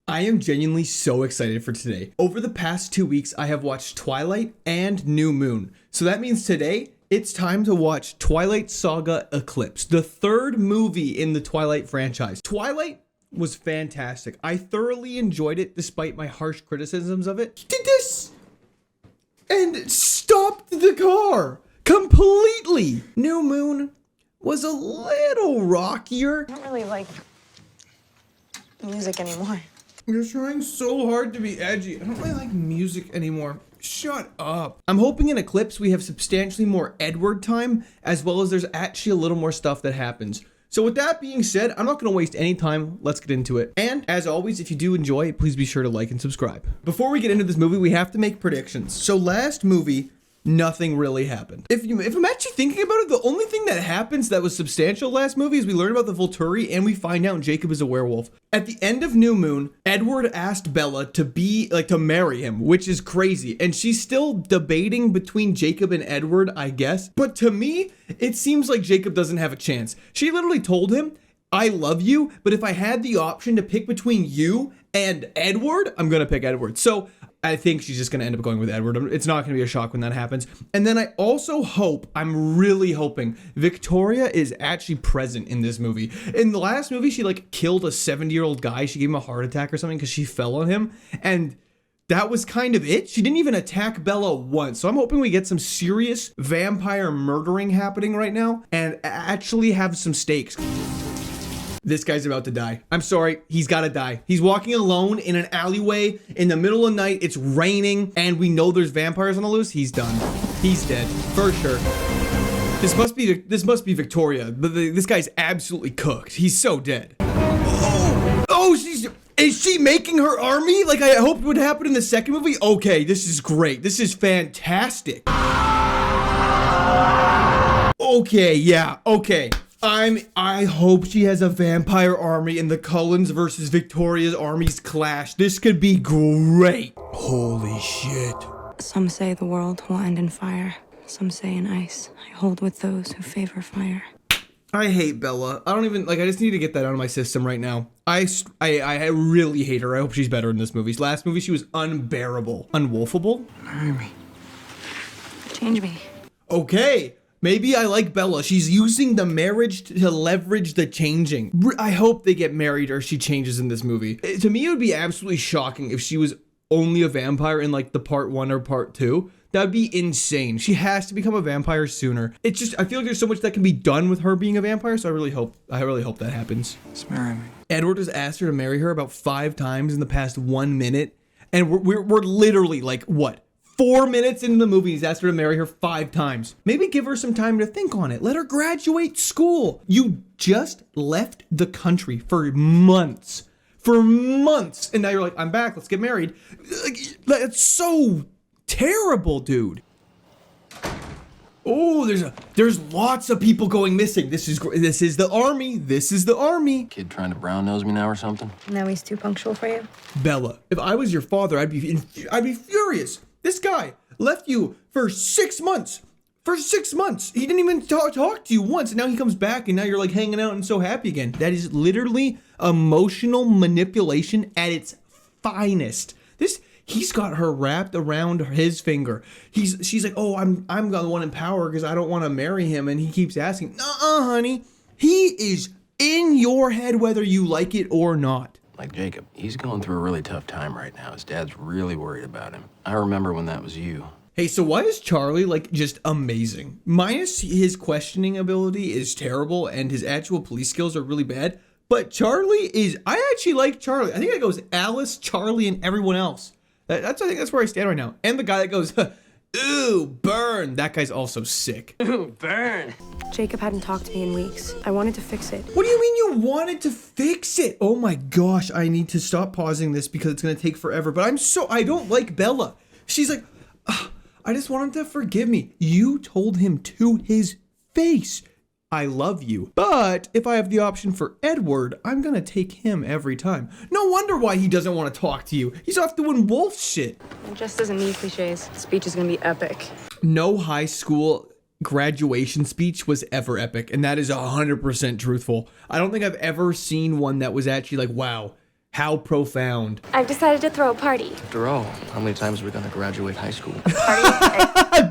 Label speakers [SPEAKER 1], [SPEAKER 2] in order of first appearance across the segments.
[SPEAKER 1] I am genuinely so excited for today. Over the past 2 weeks, I have watched Twilight and New Moon. So that means today, it's time to watch Twilight Saga Eclipse, the third movie in the Twilight franchise. Twilight was fantastic. I thoroughly enjoyed it despite my harsh criticisms of it. He did this and stopped the car completely. New Moon was a little rockier.
[SPEAKER 2] I don't really like music anymore.
[SPEAKER 1] You're trying so hard to be edgy. I don't really like music anymore. Shut up. I'm hoping in Eclipse we have substantially more Edward time, as well as there's actually a little more stuff that happens. So with that being said, I'm not going to waste any time. Let's get into it. And as always, if you do enjoy, please be sure to like and subscribe. Before we get into this movie, we have to make predictions. So last movie, nothing really happened. If I'm actually thinking about it, the only thing that happens that was substantial last movie is we learn about the Volturi and we find out Jacob is a werewolf. At the end of New Moon, Edward asked Bella to marry him, which is crazy. And she's still debating between Jacob and Edward, I guess. But to me, it seems like Jacob doesn't have a chance. She literally told him, I love you, but if I had the option to pick between you and Edward, I'm going to pick Edward. So I think she's just going to end up going with Edward. It's not going to be a shock when that happens. And then I also I'm really hoping Victoria is actually present in this movie. In the last movie, she killed a 70-year-old guy. She gave him a heart attack or something because she fell on him. And that was kind of it. She didn't even attack Bella once. So I'm hoping we get some serious vampire murdering happening right now and actually have some stakes. This guy's about to die. I'm sorry, he's gotta die. He's walking alone in an alleyway in the middle of the night. It's raining and we know there's vampires on the loose. He's done. He's dead for sure. This must be Victoria. But this guy's absolutely cooked. He's so dead. Oh, is she making her army like I hoped would happen in the second movie? Okay, this is great. This is fantastic. Okay, yeah, okay. I hope she has a vampire army and the Cullens versus Victoria's armies clash. This could be great. Holy shit.
[SPEAKER 2] Some say the world will end in fire. Some say in ice. I hold with those who favor fire.
[SPEAKER 1] I hate Bella. I just need to get that out of my system right now. I really hate her. I hope she's better in this movie. Last movie, she was unbearable. Unwolfable?
[SPEAKER 2] Marry me. Change me.
[SPEAKER 1] Okay. Maybe I like Bella. She's using the marriage to leverage the changing. I hope they get married or she changes in this movie. To me, it would be absolutely shocking if she was only a vampire in the part 1 or part 2. That would be insane. She has to become a vampire sooner. I feel like there's so much that can be done with her being a vampire, so I really hope that happens.
[SPEAKER 3] Just marry me.
[SPEAKER 1] Edward has asked her to marry her about 5 times in the past 1 minute, and we're literally 4 minutes into the movie, he's asked her to marry her 5 times. Maybe give her some time to think on it. Let her graduate school. You just left the country for months. And now you're like, I'm back. Let's get married. That's so terrible, dude. Oh, there's lots of people going missing. This is the army. This is the army.
[SPEAKER 3] Kid trying to brown nose me now or something?
[SPEAKER 2] Now he's too punctual for you?
[SPEAKER 1] Bella, if I was your father, I'd be furious. This guy left you for 6 months. For 6 months. He didn't even talk to you once. And now he comes back and now you're hanging out and so happy again. That is literally emotional manipulation at its finest. He's got her wrapped around his finger. She's like, oh, I'm the one in power because I don't want to marry him. And he keeps asking, honey. He is in your head whether you like it or not.
[SPEAKER 3] Like Jacob, he's going through a really tough time right now. His dad's really worried about him. I remember when that was you.
[SPEAKER 1] Hey, so why is Charlie just amazing? Minus his questioning ability is terrible and his actual police skills are really bad. But I actually like Charlie. I think it goes Alice, Charlie, and everyone else. I think that's where I stand right now. And the guy that goes, ooh, burn. That guy's also sick.
[SPEAKER 3] Ooh, burn.
[SPEAKER 2] Jacob hadn't talked to me in weeks. I wanted to fix it.
[SPEAKER 1] What do you mean you wanted to fix it? Oh my gosh, I need to stop pausing this because it's going to take forever. But I don't like Bella. She's like, I just want him to forgive me. You told him to his face, I love you. But if I have the option for Edward, I'm going to take him every time. No wonder why he doesn't want to talk to you. He's off doing wolf shit.
[SPEAKER 2] It just doesn't need cliches. The speech is going to be epic.
[SPEAKER 1] No high school graduation speech was ever epic, and that is 100% truthful. I don't think I've ever seen one that was actually wow, How profound.
[SPEAKER 4] I've decided to throw a party.
[SPEAKER 5] After all, how many times are we gonna graduate high school?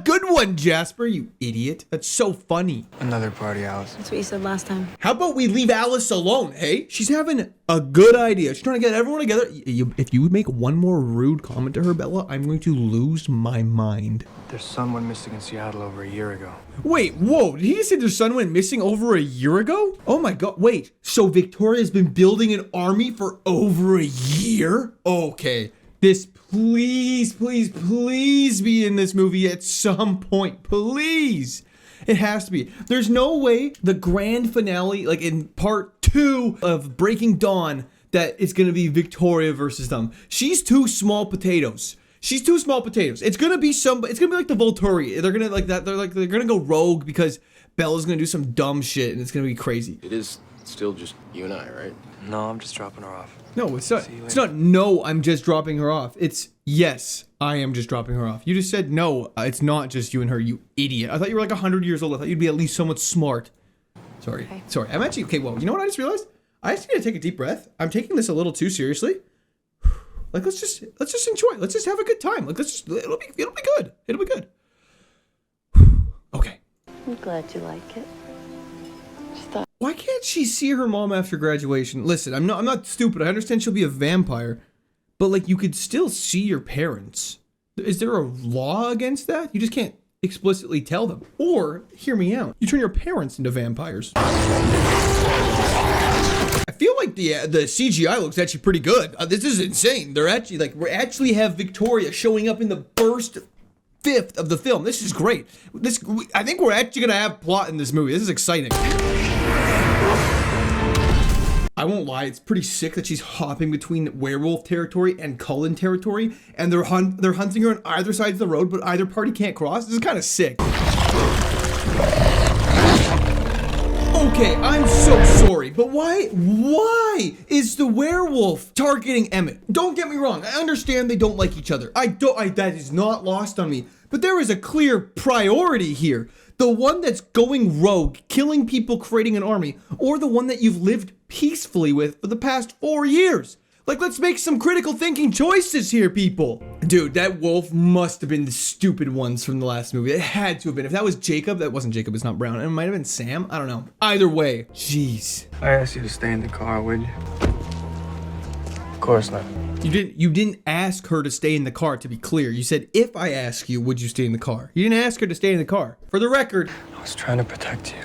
[SPEAKER 1] Good one, Jasper, you idiot. That's so funny.
[SPEAKER 5] Another party, Alice.
[SPEAKER 2] That's what you said last time.
[SPEAKER 1] How about we leave Alice alone, hey? She's having a good idea. She's trying to get everyone together. If you make one more rude comment to her, Bella, I'm going to lose my mind.
[SPEAKER 5] Their son went missing in Seattle over a year ago.
[SPEAKER 1] Wait, whoa, did he just say their son went missing over a year ago? Oh my god, wait, so Victoria's been building an army for over a year? Okay, this please be in this movie at some point, please. It has to be. There's no way the grand finale, like in part 2 of Breaking Dawn, that it's gonna be Victoria versus them. She's too small potatoes. She's too small potatoes. It's gonna be like the Volturi. They're gonna like that. They're gonna go rogue because Bella's gonna do some dumb shit and it's gonna be crazy.
[SPEAKER 3] It is still just you and I, right?
[SPEAKER 5] No, I'm just dropping her off.
[SPEAKER 1] No, it's not. It's not. No, I'm just dropping her off. It's yes, I am just dropping her off. You just said no. It's not just you and her. You idiot. I thought you were like 100 years old. I thought you'd be at least somewhat smart. Sorry.
[SPEAKER 2] Okay.
[SPEAKER 1] Sorry. I'm actually okay. Well, you know what I just realized? I just need to take a deep breath. I'm taking this a little too seriously. Like let's just enjoy. Let's just have a good time. Like it'll be good. It'll be good. Okay.
[SPEAKER 6] I'm glad you like it.
[SPEAKER 1] Why can't she see her mom after graduation? Listen, I'm not stupid. I understand she'll be a vampire, but like you could still see your parents. Is there a law against that? You just can't explicitly tell them. Or hear me out. You turn your parents into vampires. I feel like the CGI looks actually pretty good. This is insane. They're actually like we actually have Victoria showing up in the first fifth of the film. This is great. I think we're actually gonna have plot in this movie. This is exciting. I won't lie, it's pretty sick that she's hopping between werewolf territory and Cullen territory, and they're hunting her on either side of the road, but either party can't cross. This is kind of sick. Okay, I'm so sorry, but why is the werewolf targeting Emmett? Don't get me wrong, I understand they don't like each other. That is not lost on me, but there is a clear priority here. The one that's going rogue, killing people, creating an army, or the one that you've lived peacefully with for the past 4 years. Like, let's make some critical thinking choices here, people. Dude, that wolf must have been the stupid ones from the last movie. It had to have been. If that was Jacob, that wasn't Jacob, it's not Brown. It might have been Sam. I don't know. Either way, jeez.
[SPEAKER 5] I asked you to stay in the car, would you? Of course not.
[SPEAKER 1] You didn't ask her to stay in the car, to be clear. You said, if I ask you, would you stay in the car? You didn't ask her to stay in the car. For the record,
[SPEAKER 5] I was trying to protect you.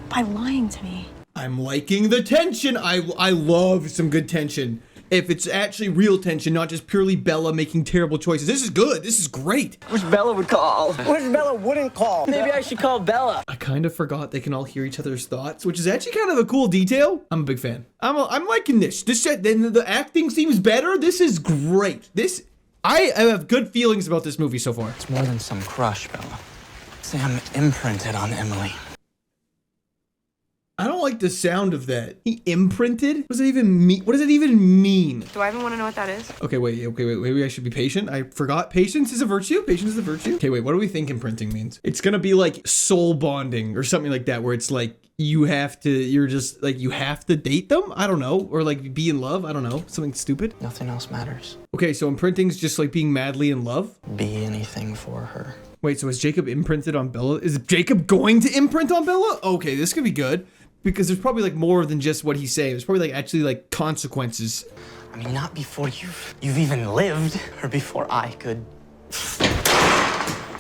[SPEAKER 2] By lying to me.
[SPEAKER 1] I'm liking the tension. I love some good tension. If it's actually real tension, not just purely Bella making terrible choices. This is good. This is great.
[SPEAKER 7] Wish Bella would call. Wish Bella wouldn't call. Maybe I should call Bella.
[SPEAKER 1] I kind of forgot they can all hear each other's thoughts, which is actually kind of a cool detail. I'm a big fan. I'm liking this. Then the acting seems better. This is great. I have good feelings about this movie so far.
[SPEAKER 7] It's more than some crush, Bella. Sam imprinted on Emily.
[SPEAKER 1] I don't like the sound of that. He imprinted? What does it even mean? What does it even mean?
[SPEAKER 2] Do I even want to know what that is?
[SPEAKER 1] Okay, wait. Maybe I should be patient. I forgot. Patience is a virtue. Patience is a virtue. Okay, wait. What do we think imprinting means? It's gonna be like soul bonding or something like that, where it's like you have to date them. I don't know, or like be in love. I don't know, something stupid.
[SPEAKER 7] Nothing else matters.
[SPEAKER 1] Okay, so imprinting's just like being madly in love.
[SPEAKER 7] Be anything for her.
[SPEAKER 1] Wait, so is Jacob imprinted on Bella? Is Jacob going to imprint on Bella? Okay, this could be good. Because there's probably like more than just what he's saying. There's probably like actually like consequences.
[SPEAKER 7] I mean, not before you've even lived, or before I could.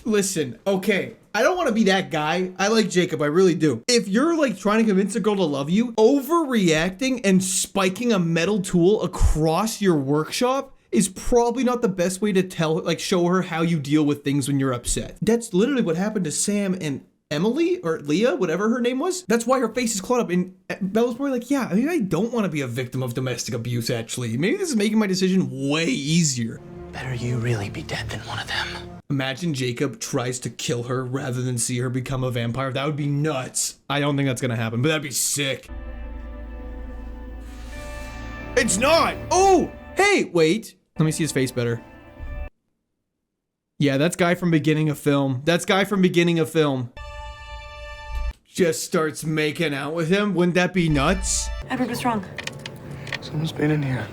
[SPEAKER 1] Listen, okay, I don't want to be that guy. I like Jacob, I really do. If you're like trying to convince a girl to love you, overreacting and spiking a metal tool across your workshop is probably not the best way to show her how you deal with things when you're upset. That's literally what happened to Sam and Emily, or Leah, whatever her name was. That's why her face is clawed up. And Bella's probably like, yeah, I mean, I don't want to be a victim of domestic abuse, actually. Maybe this is making my decision way easier.
[SPEAKER 7] Better you really be dead than one of them.
[SPEAKER 1] Imagine Jacob tries to kill her rather than see her become a vampire. That would be nuts. I don't think that's gonna happen, but that'd be sick. It's not! Oh! Hey, wait. Let me see his face better. Yeah, that's guy from beginning of film. Just starts making out with him. Wouldn't that be nuts?
[SPEAKER 2] Edward, what's wrong?
[SPEAKER 5] So Someone's been in here.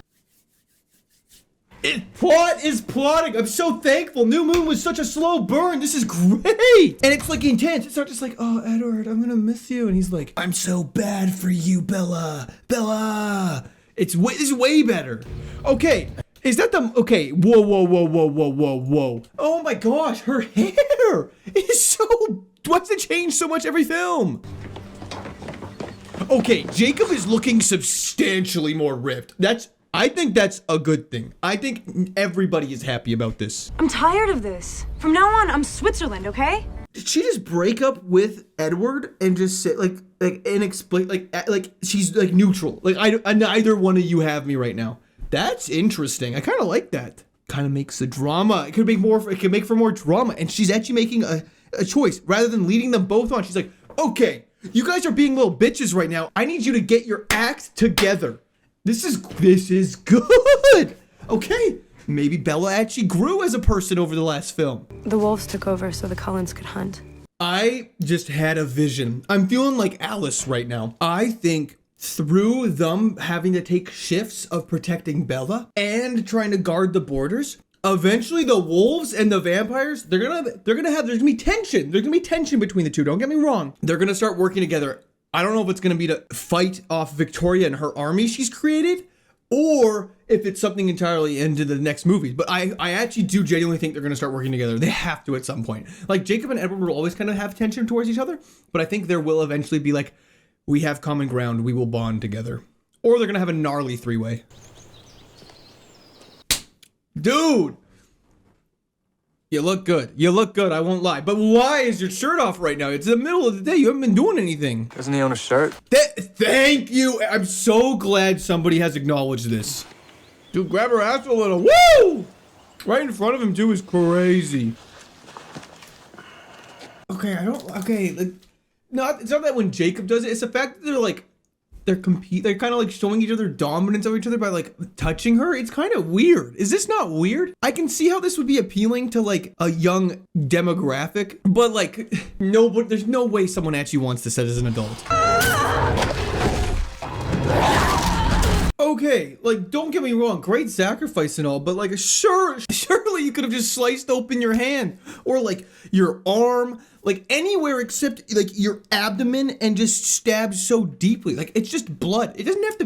[SPEAKER 1] Plot is plotting. I'm so thankful. New Moon was such a slow burn. This is great. And it's like intense. It's not just like, oh, Edward, I'm gonna miss you. And he's like, I'm so bad for you, Bella. Bella. This is way better. Okay. Is that the, okay. Whoa, whoa, whoa, whoa, whoa, whoa, whoa. Oh my gosh, her hair is so, what's it change so much every film? Okay, Jacob is looking substantially more ripped. I think that's a good thing. I think everybody is happy about this.
[SPEAKER 2] I'm tired of this. From now on, I'm Switzerland, okay?
[SPEAKER 1] Did she just break up with Edward and just say like and explain like she's like neutral? Like I neither one of you have me right now. That's interesting. I kind of like that. Kind of makes the drama. It could make for more drama. And she's actually making a choice rather than leading them both on. She's like, okay, you guys are being little bitches right now. I need you to get your act together. This is good. Okay, maybe Bella actually grew as a person over the last film.
[SPEAKER 2] The wolves took over so the Cullens could hunt.
[SPEAKER 1] I just had a vision. I'm feeling like Alice right now. I think through them having to take shifts of protecting Bella and trying to guard the borders, eventually the wolves and the vampires, there's gonna be tension. There's gonna be tension between the two. Don't get me wrong. They're gonna start working together. I don't know if it's going to be to fight off Victoria and her army she's created, or if it's something entirely into the next movie. But I actually do genuinely think they're going to start working together. They have to at some point. Like, Jacob and Edward will always kind of have tension towards each other, but I think there will eventually be like, we have common ground, we will bond together. Or they're going to have a gnarly three-way. Dude! You look good. You look good, I won't lie. But why is your shirt off right now? It's the middle of the day. You haven't been doing anything.
[SPEAKER 5] Doesn't he own a shirt?
[SPEAKER 1] Thank you. I'm so glad somebody has acknowledged this. Dude, grab her ass a little. Woo! Right in front of him, too, is crazy. Okay, like, it's not that when Jacob does it. It's the fact that they're kind of like showing each other dominance of each other by like touching her. It's kind of weird. Is this not weird? I can see how this would be appealing to like a young demographic, but like there's no way someone actually wants this as an adult. Okay, like, don't get me wrong, great sacrifice and all, but like, surely you could have just sliced open your hand or like your arm, like anywhere except like your abdomen, and just stabbed so deeply. Like, it's just blood. It doesn't have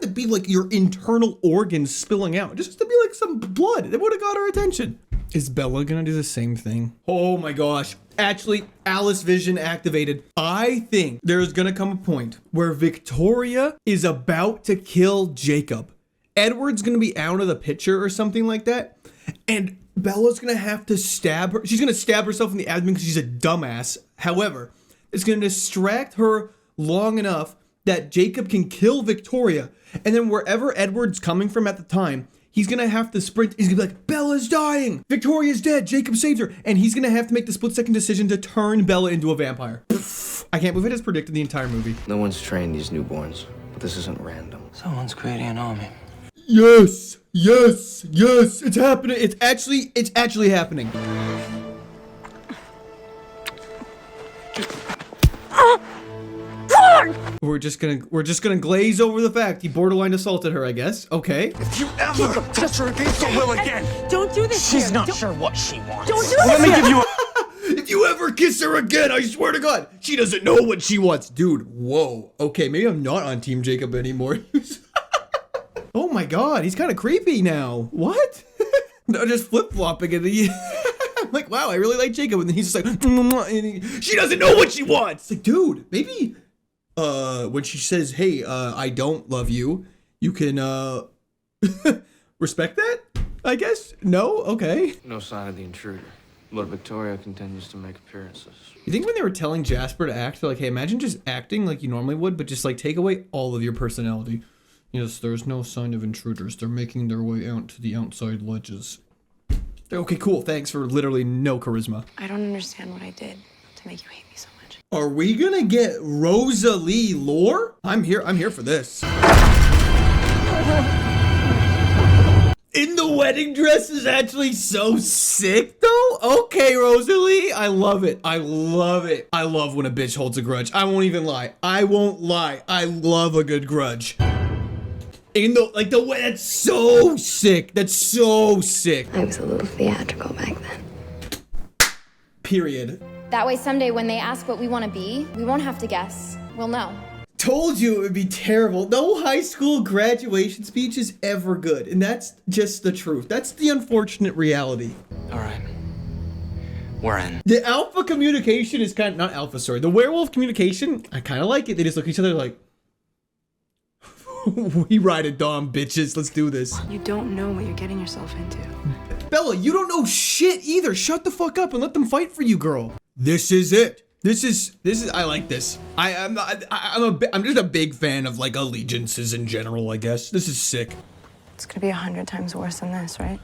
[SPEAKER 1] to be like your internal organs spilling out. It just has to be like some blood. It would have got our attention. Is Bella gonna do the same thing? Oh my gosh. Actually, Alice Vision activated. I think there's gonna come a point where Victoria is about to kill Jacob. Edward's gonna be out of the picture or something like that. And Bella's gonna have to stab her. She's gonna stab herself in the abdomen because she's a dumbass. However, it's gonna distract her long enough that Jacob can kill Victoria. And then wherever Edward's coming from at the time, he's gonna have to sprint. He's gonna be like, Bella's dying. Victoria's dead. Jacob saved her. And he's gonna have to make the split-second decision to turn Bella into a vampire. I can't believe it has predicted the entire movie.
[SPEAKER 5] No one's trained these newborns, but this isn't random.
[SPEAKER 7] Someone's creating an army.
[SPEAKER 1] Yes, yes, yes. It's happening. It's actually happening. We're just gonna glaze over the fact he borderline assaulted her, I guess. Okay.
[SPEAKER 7] If you ever touch her against your will again,
[SPEAKER 2] Don't do this.
[SPEAKER 7] she's not sure what she wants.
[SPEAKER 2] Don't do
[SPEAKER 7] Let
[SPEAKER 2] this.
[SPEAKER 7] me give you a
[SPEAKER 1] If you ever kiss her again, I swear to God, she doesn't know what she wants. Dude, whoa. Okay, maybe I'm not on Team Jacob anymore. Oh my God, he's kind of creepy now. What? No, just flip-flopping and I'm like, wow, I really like Jacob. And then he's just like, and she doesn't know what she wants. Like, dude, maybe when she says, hey, I don't love you, you can respect that, I guess? No? Okay.
[SPEAKER 5] No sign of the intruder, but Victoria continues to make appearances.
[SPEAKER 1] You think when they were telling Jasper to act, they're like, hey, imagine just acting like you normally would, but just like take away all of your personality. Yes, there's no sign of intruders. They're making their way out to the outside ledges. Okay, cool. Thanks for literally no charisma.
[SPEAKER 2] I don't understand what I did to make you hate me so much.
[SPEAKER 1] Are we gonna get Rosalie lore? I'm here for this. In the wedding dress is actually so sick though. Okay, Rosalie, I love it. I love it. I love when a bitch holds a grudge. I won't even lie. I won't lie. I love a good grudge. In the way, that's so sick. That's so sick.
[SPEAKER 2] I was a little theatrical back then.
[SPEAKER 1] Period.
[SPEAKER 4] That way someday when they ask what we want to be, we won't have to guess. We'll know.
[SPEAKER 1] Told you it would be terrible. No high school graduation speech is ever good. And that's just the truth. That's the unfortunate reality.
[SPEAKER 7] All right. We're in.
[SPEAKER 1] The alpha communication is kind of, not alpha, sorry. The werewolf communication, I kind of like it. They just look at each other like, we ride it, Dom, bitches. Let's do this.
[SPEAKER 2] You don't know what you're getting yourself into.
[SPEAKER 1] Bella, you don't know shit either. Shut the fuck up and let them fight for you, girl. This is it. This is, I like this. I'm just a big fan of like allegiances in general, I guess. This is sick.
[SPEAKER 2] It's gonna be 100 times worse than this, right?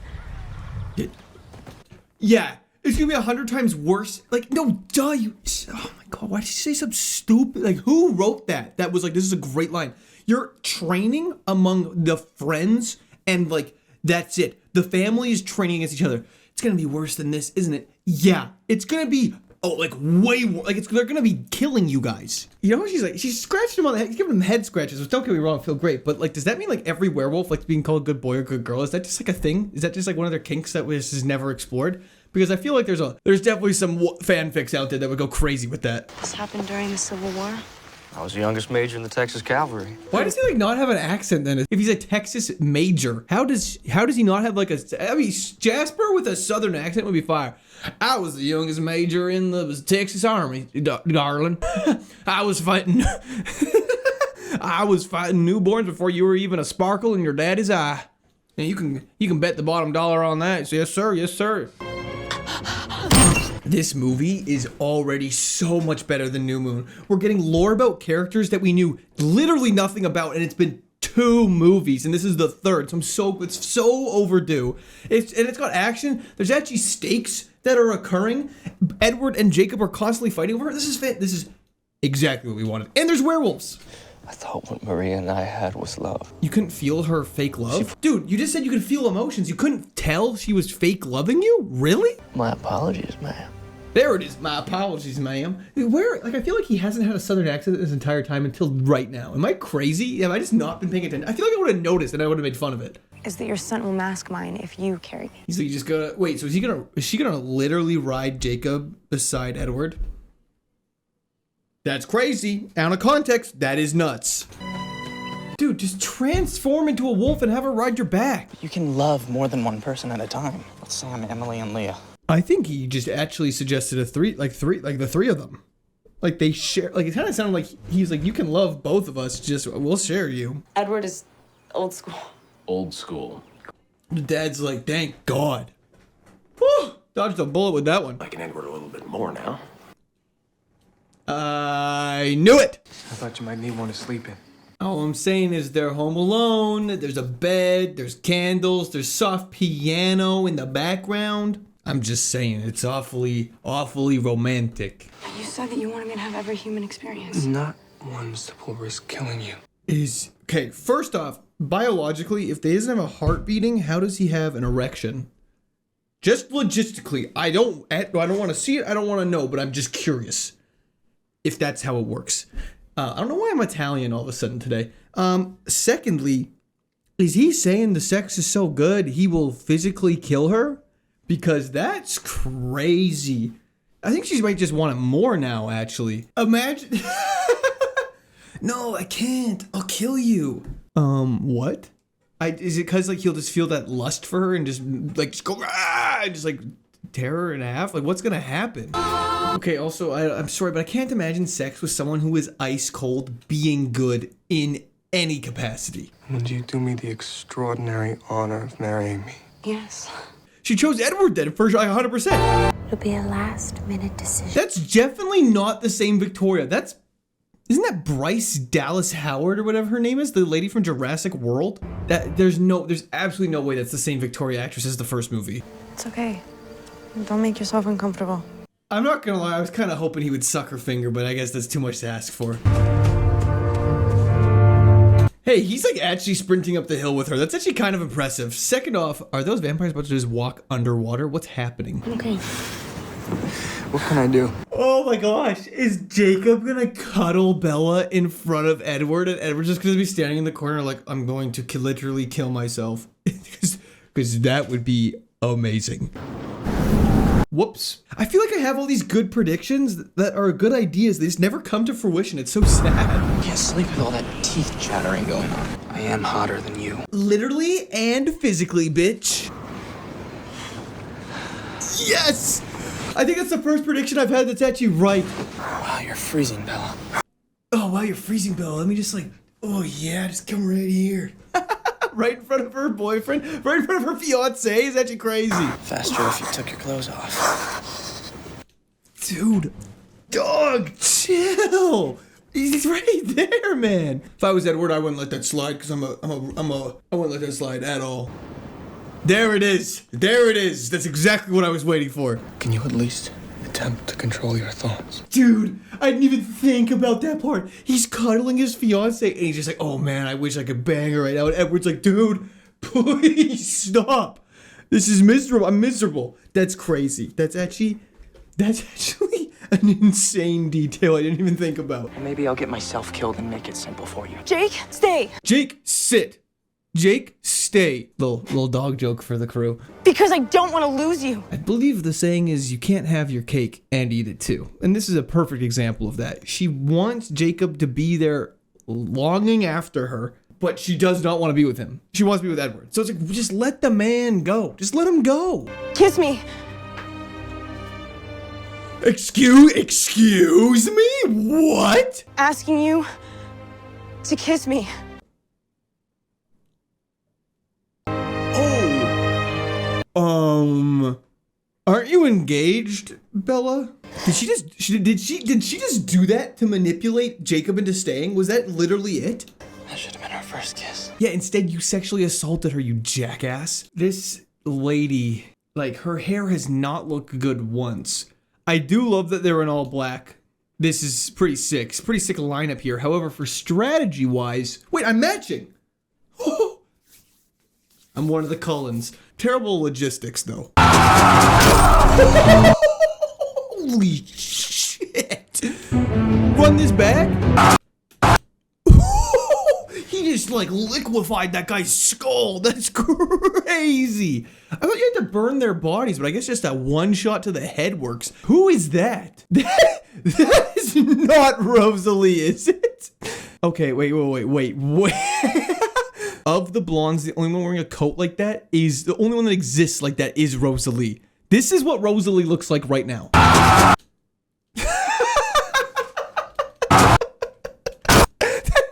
[SPEAKER 1] Yeah, it's gonna be 100 times worse. Like, no, duh, oh my God, why did you say something stupid? Like, who wrote that? That was like, this is a great line. You're training among the friends and like, that's it. The family is training against each other. It's gonna be worse than this, isn't it? Yeah, it's gonna be, like way more, like they're gonna be killing you guys. You know, she's scratching him on the head, giving him head scratches, which don't get me wrong, I feel great, but like, does that mean like every werewolf like being called good boy or good girl? Is that just like a thing? Is that just like one of their kinks that was just never explored? Because I feel like there's definitely some fanfics out there that would go crazy with that.
[SPEAKER 2] This happened during the Civil War.
[SPEAKER 5] I was the youngest major in the Texas Cavalry.
[SPEAKER 1] Why does he like not have an accent then? If he's a Texas major, how does he not have like I mean, Jasper with a southern accent would be fire. I was the youngest major in the Texas Army, darling. I was fighting newborns before you were even a sparkle in your daddy's eye. And you can bet the bottom dollar on that. So, yes, sir. Yes, sir. This movie is already so much better than New Moon. We're getting lore about characters that we knew literally nothing about, and it's been 2 movies, and this is the 3rd. So it's so overdue. It's got action. There's actually stakes that are occurring. Edward and Jacob are constantly fighting over her. This is exactly what we wanted. And there's werewolves.
[SPEAKER 5] I thought what Maria and I had was love.
[SPEAKER 1] You couldn't feel her fake love? Dude, you just said you could feel emotions. You couldn't tell she was fake loving you? Really?
[SPEAKER 5] My apologies, ma'am.
[SPEAKER 1] There it is. My apologies, ma'am. I feel like he hasn't had a southern accent this entire time until right now. Am I crazy? Have I just not been paying attention? I feel like I would have noticed and I would have made fun of it.
[SPEAKER 2] Is that your scent will mask mine if you carry me.
[SPEAKER 1] He's like, you just gotta, wait, so is she gonna literally ride Jacob beside Edward? That's crazy. Out of context, that is nuts. Dude, just transform into a wolf and have her ride your back.
[SPEAKER 7] You can love more than one person at a time. With Sam, Emily, and Leah.
[SPEAKER 1] I think he just actually suggested the 3 of them. Like they share, like it kind of sounded like he's like, you can love both of us, just we'll share you.
[SPEAKER 6] Edward is old school.
[SPEAKER 3] Old school.
[SPEAKER 1] The dad's like, thank God. Whew, dodged a bullet with that one.
[SPEAKER 3] Liking Edward a little bit more now.
[SPEAKER 1] I knew it.
[SPEAKER 5] I thought you might need one to sleep in.
[SPEAKER 1] All I'm saying is they're home alone. There's a bed, there's candles, there's soft piano in the background. I'm just saying, it's awfully romantic.
[SPEAKER 2] You said that you wanted me to have every human experience.
[SPEAKER 5] Not ones that will risk killing you.
[SPEAKER 1] Okay, first off, biologically, if they doesn't have a heart beating, how does he have an erection? Just logistically, I don't want to see it, I don't want to know, but I'm just curious if that's how it works. I don't know why I'm Italian all of a sudden today. Secondly, is he saying the sex is so good he will physically kill her? Because that's crazy. I think she might just want it more now, actually. Imagine. No, I can't. I'll kill you. What? Is it because like he'll just feel that lust for her and just go and just like tear her in half? Like what's gonna happen? Okay, also I'm sorry, but I can't imagine sex with someone who is ice cold being good in any capacity.
[SPEAKER 5] Would you do me the extraordinary honor of marrying me?
[SPEAKER 2] Yes.
[SPEAKER 1] She chose Edward then for 100%.
[SPEAKER 2] It'll be a last-minute decision.
[SPEAKER 1] That's definitely not the same Victoria. Isn't that Bryce Dallas Howard or whatever her name is? The lady from Jurassic World? There's absolutely no way that's the same Victoria actress as the first movie.
[SPEAKER 2] It's okay. Don't make yourself uncomfortable.
[SPEAKER 1] I'm not gonna lie, I was kind of hoping he would suck her finger, but I guess that's too much to ask for. Hey, he's like actually sprinting up the hill with her. That's actually kind of impressive. Second off, are those vampires about to just walk underwater? What's happening?
[SPEAKER 2] Okay.
[SPEAKER 5] What can I do?
[SPEAKER 1] Oh my gosh, is Jacob gonna cuddle Bella in front of Edward, and Edward's just gonna be standing in the corner like, I'm going to literally kill myself? Because that would be amazing. Whoops. I feel like I have all these good predictions that are good ideas. They just never come to fruition. It's so sad.
[SPEAKER 7] Can't sleep with all that teeth chattering going on.
[SPEAKER 5] I am hotter than you.
[SPEAKER 1] Literally and physically, bitch. Yes! I think that's the first prediction I've had that's actually right.
[SPEAKER 5] Wow, you're freezing, Bella.
[SPEAKER 1] Oh, wow, you're freezing, Bella. Let me just oh yeah, just come right here. Right in front of her boyfriend, right in front of her fiance. Is actually crazy.
[SPEAKER 5] Faster if you took your clothes off.
[SPEAKER 1] Dude, dog, chill. He's right there, man. If I was Edward, I wouldn't let that slide because I wouldn't let that slide at all. There it is. There it is. That's exactly what I was waiting for.
[SPEAKER 5] Can you at least attempt to control your thoughts?
[SPEAKER 1] Dude, I didn't even think about that part. He's cuddling his fiance and he's just like, oh man, I wish I could bang her right now. And Edward's like, dude, please stop. This is miserable. I'm miserable. That's crazy. That's actually an insane detail I didn't even think about.
[SPEAKER 5] Well, maybe I'll get myself killed and make it simple for you.
[SPEAKER 2] Jake, stay!
[SPEAKER 1] Jake, sit. Jake, stay. Little dog joke for the crew.
[SPEAKER 2] Because I don't want to lose you.
[SPEAKER 1] I believe the saying is you can't have your cake and eat it too. And this is a perfect example of that. She wants Jacob to be there longing after her, but she does not want to be with him. She wants to be with Edward. So it's like, just let the man go. Just let him go.
[SPEAKER 2] Kiss me.
[SPEAKER 1] Excuse me? What?
[SPEAKER 2] Asking you to kiss me.
[SPEAKER 1] Aren't you engaged, Bella? Did she just do that to manipulate Jacob into staying? Was that literally it?
[SPEAKER 5] That should have been our first kiss.
[SPEAKER 1] Yeah, instead you sexually assaulted her, you jackass. This lady, her hair has not looked good once. I do love that they're in all black. This is pretty sick. It's a pretty sick lineup here. However, for strategy-wise... Wait, I'm matching! I'm one of the Cullens. Terrible logistics, though. Holy shit! Run this back? He just liquefied that guy's skull. That's crazy. I thought you had to burn their bodies, but I guess just that one shot to the head works. Who is that? That is not Rosalie, is it? Okay, wait. Of the blondes, the only one wearing a coat like that is the only one that exists like that is Rosalie. This is what Rosalie looks like right now. That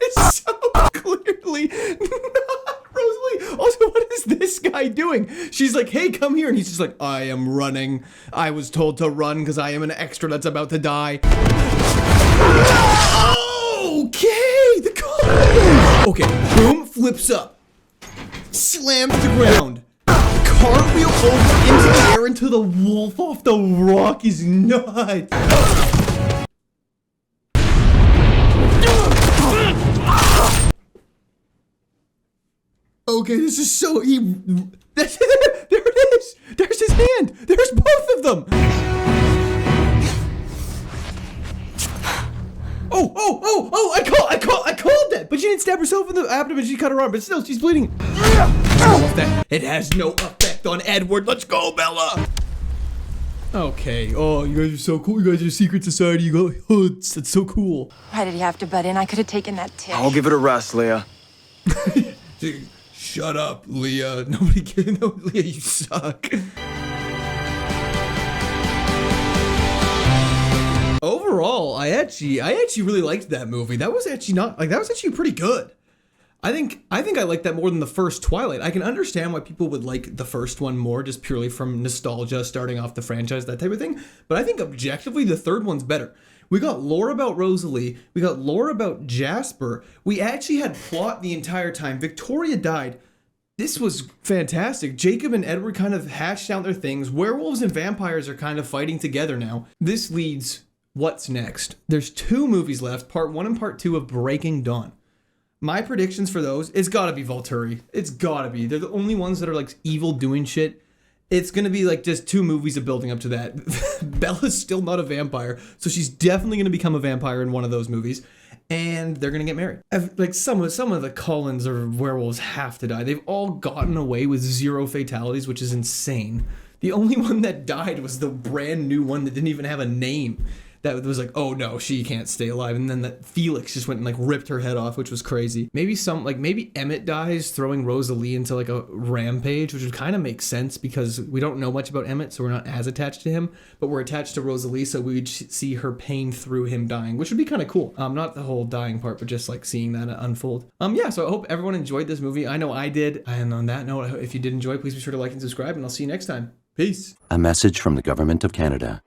[SPEAKER 1] is so clearly not Rosalie. Also, what is this guy doing? She's like, hey, come here. And he's just like, I am running. I was told to run because I am an extra that's about to die. Okay, the colors. Okay, boom, flips up. Slams to the ground. Cartwheel over into the air into the wolf off the rock is nuts. Okay, this is so... there it is. There's his hand. There's both of them. Oh, I called that, but she didn't stab herself in the abdomen, she cut her arm, but still, she's bleeding. It has no effect on Edward. Let's go, Bella. Okay, oh, you guys are so cool. You guys are a secret society. You go, that's so cool.
[SPEAKER 2] Why did he have to butt in? I could have taken that tip.
[SPEAKER 5] I'll give it a rest, Leah.
[SPEAKER 1] Shut up, Leah. Nobody cares. No, Leah, you suck. Overall, I actually really liked that movie. That was actually that was actually pretty good. I think I like that more than the first Twilight. I can understand why people would like the first one more, just purely from nostalgia, starting off the franchise, that type of thing. But I think objectively, the third one's better. We got lore about Rosalie. We got lore about Jasper. We actually had plot the entire time. Victoria died. This was fantastic. Jacob and Edward kind of hashed out their things. Werewolves and vampires are kind of fighting together now. This leads... What's next? There's 2 movies left, part 1 and part 2 of Breaking Dawn. My predictions for those, it's gotta be Volturi. It's gotta be. They're the only ones that are evil doing shit. It's gonna be like just 2 movies of building up to that. Bella's still not a vampire, so she's definitely gonna become a vampire in one of those movies, and they're gonna get married. Like some of the Cullens or werewolves have to die. They've all gotten away with 0 fatalities, which is insane. The only one that died was the brand new one that didn't even have a name. That was like, oh no, she can't stay alive. And then that Felix just went and like ripped her head off, which was crazy. Maybe Emmett dies throwing Rosalie into like a rampage, which would kind of make sense because we don't know much about Emmett, so we're not as attached to him, but we're attached to Rosalie, so we'd see her pain through him dying, which would be kind of cool. Not the whole dying part, but just like seeing that unfold. Yeah, so I hope everyone enjoyed this movie. I know I did. And on that note, if you did enjoy, please be sure to like and subscribe, and I'll see you next time. Peace.
[SPEAKER 8] A message from the Government of Canada.